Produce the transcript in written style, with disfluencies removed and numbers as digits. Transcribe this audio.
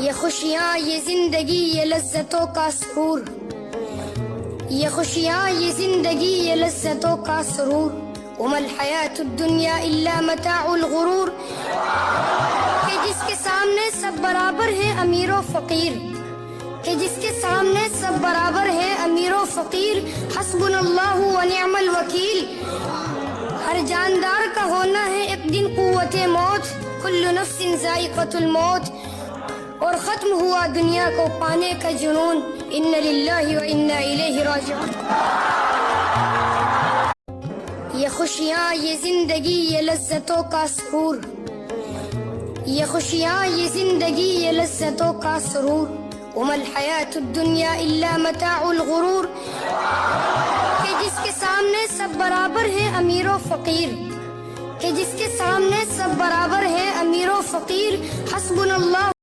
یہ خوشیاں یہ زندگی یہ لذتوں کا سرور، یہ خوشیاں یہ زندگی یہ لذتوں کا سرور، وما الحیات الدنیا الا متاع الغرور، کہ جس کے سامنے سب برابر ہے امیر و فقیر، کہ جس کے سامنے سب برابر ہے امیر و فقیر، حسبنا اللہ و نعم الوکیل، ہر جاندار کا ہونا ہے ایک دن قوت موت، کل نفس ذائقۃ الموت، اور ختم ہوا دنیا کو پانے کا جنون، ان للہ و انا الیہ راجعون۔ یہ خوشیاں یہ زندگی یہ لذتوں کا سرور، یہ خوشیاں یہ زندگی یہ لذتوں کا سرور، وما الحیات الدنیا الا متاع الغرور، کہ جس کے سامنے سب برابر ہے امیر و فقیر، کہ جس کے سامنے سب برابر ہے امیر و فقیر، حسبنا اللہ